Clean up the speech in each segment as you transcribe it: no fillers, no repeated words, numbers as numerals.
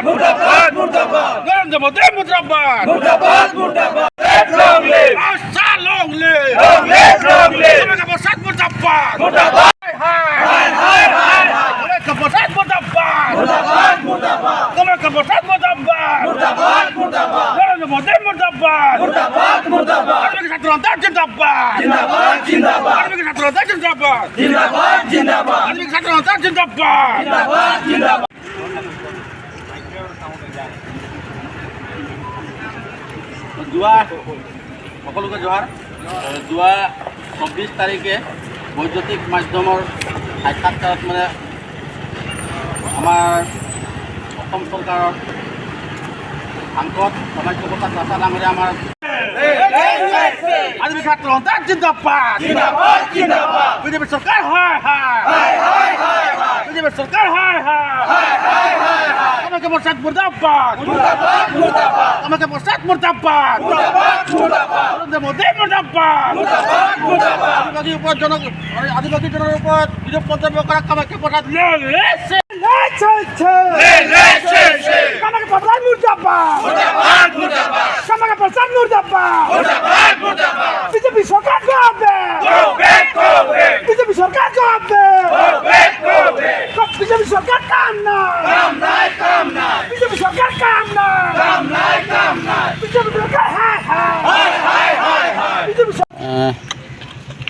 মুর্দাবাদ মুর্দাবাদ মুর্দাবাদ নরেন্দ্র মোদি মুর্দাবাদ মুর্দাবাদ মুর্দাবাদ long live Asha long live long live comrade Prasad মুর্দাবাদ মুর্দাবাদ হায় হায় হায় হায় কমরেড প্রসাদ মুর্দাবাদ মুর্দাবাদ মুর্দাবাদ কমরেড প্রসাদ মুর্দাবাদ মুর্দাবাদ মুর্দাবাদ নরেন্দ্র মোদি মুর্দাবাদ মুর্দাবাদ মুর্দাবাদ আর্মি ছাত্র আন্দোলন জিন্দাবাদ জিন্দাবাদ জিন্দাবাদ আর্মি ছাত্র আন্দোলন জিন্দাবাদ জিন্দাবাদ জিন্দাবাদ আর্মি ছাত্র আন্দোলন জিন্দাবাদ জিন্দাবাদ জিন্দাবাদ সকলোকে জোহাৰ যোৱা ২৪ তাৰিখে বৈদ্যুতিক মাধ্যমৰ সাক্ষাৎকাৰত মানে আমাৰ অসম চৰকাৰৰ সাংসদ সমাজ্য প্ৰসাদ দাসা ডাঙৰীয়া আমাৰ আৰ্মি ছাত্ৰ আন্দোলন জিন্দাবাদ জিন্দাবাদ জিন্দাবাদ বিজেপি চৰকাৰ হায় হায় হায় হায় হায় বিজেপি চৰকাৰ হায় হায় হায় হায় হায় কমরেড প্রসাদ মুর্দাবাদ মুর্দাবাদ মুর্দাবাদ কমরেড প্রসাদ মুর্দাবাদ মুর্দাবাদ মুর্দাবাদ নরেন্দ্র মোদি মুর্দাবাদ মুর্দাবাদ মুর্দাবাদ আদিবাসী জনের উপর বিরূপ মন্তব্য করা কমরেড প্রসাদ কমরেড প্রসাদ মুর্দাবাদ মুর্দাবাদ মুর্দাবাদ কমরেড প্রসাদ মুর্দাবাদ মুর্দাবাদ মুর্দাবাদ বিজেপি সরকার গবে বিজেপি সরকার গবে বিজেপি সরকার কাম নাই কাম নাই বিজেপি সরকার কাম নাই বিজেপি সরকার হায় হায় হায় হায় হায় বিজেপি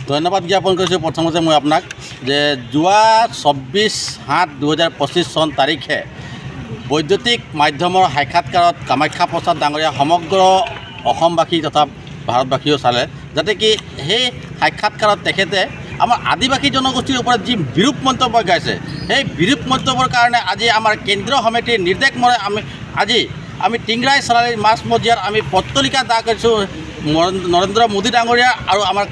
ধন্যবাদ জ্ঞাপন কৰিছোঁ প্ৰথমতে মই আপোনাক যে যোৱা ২৪/৭/২০২৫ চন তাৰিখে বৈদ্যুতিক মাধ্যমৰ সাক্ষাৎকাৰত কামাখ্যা প্ৰসাদ ডাঙৰীয়া সমগ্ৰ অসমবাসী তথা ভাৰতবাসীও চালে যাতে কি সেই সাক্ষাৎকাৰত তেখেতে আমাৰ আদিবাসী জনগোষ্ঠীৰ ওপৰত যি বিৰূপ মন্তব্য গাইছে সেই বিৰূপ মন্তব্যৰ কাৰণে আজি আমাৰ কেন্দ্ৰীয় সমিতিৰ নিৰ্দেশ মতে আমি টিংৰাই চালালীৰ মাছমজিয়াত আমি পত্তলিকা দাগ কৰিছোঁ নৰেন্দ্ৰ মোদী ডাঙৰীয়া আৰু আমাৰ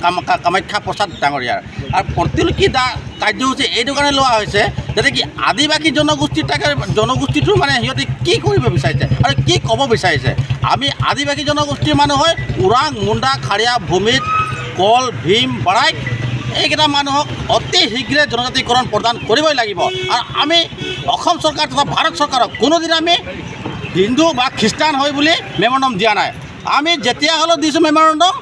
কামাখ্যা প্ৰসাদ ডাঙৰীয়াৰ আৰু পত্তলিকা দা কাৰ্যসূচী এইটো কাৰণে লোৱা হৈছে যাতে কি আদিবাসী জনগোষ্ঠীটোৰ মানে সিহঁতে কি কৰিব বিচাৰিছে আৰু কি ক'ব বিচাৰিছে আমি আদিবাসী জনগোষ্ঠীৰ মানুহ হয় ওৰাং মুণ্ডা খাৰিয়া ভূমিত কল ভীম বৰাইক এইকেইটা মানুহক অতি শীঘ্ৰে জনজাতিকৰণ প্ৰদান কৰিবই লাগিব আৰু আমি অসম চৰকাৰ তথা ভাৰত চৰকাৰক কোনোদিন আমি হিন্দু বা খ্ৰীষ্টান হয় বুলি মেমৰেণ্ডাম দিয়া নাই আমি যেতিয়া হ'লেও দিছোঁ মেমৰেণ্ডাম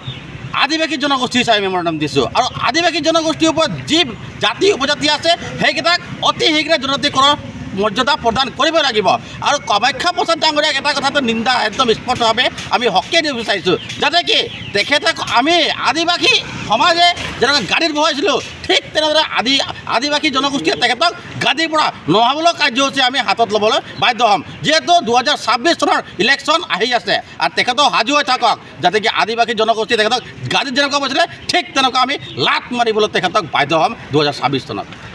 আদিবাসী জনগোষ্ঠী হিচাপে মেমৰেণ্ডাম দিছোঁ আৰু আদিবাসী জনগোষ্ঠীৰ ওপৰত যি জাতি উপজাতি আছে সেইকেইটাক অতি শীঘ্ৰে জনজাতিকৰণ মৰ্যাদা প্ৰদান কৰিব লাগিব আৰু কামাখ্যা প্ৰসাদ ডাঙৰীয়াক এটা কথাটো নিন্দা একদম স্পষ্টভাৱে আমি হকিয়াই দিব বিচাৰিছোঁ যাতে কি তেখেতে আমি আদিবাসী সমাজে যেনেকৈ গাড়ীত বহাইছিলোঁ ঠিক তেনেদৰে আদিবাসী জনগোষ্ঠীয়ে তেখেতক গাড়ীৰ পৰা নমাবলৈ কাৰ্যসূচী আমি হাতত ল'বলৈ বাধ্য হ'ম যিহেতু ২০২৬ চনৰ ইলেকশ্যন আহি আছে আৰু তেখেতক সাজু হৈ থাকক যাতে কি আদিবাসী জনগোষ্ঠীয়ে তেখেতক গাড়ীত যেনেকুৱা বহিছিলে ঠিক তেনেকুৱা আমি লাট মাৰিবলৈ তেখেতক বাধ্য হ'ম ২০২৬ চনত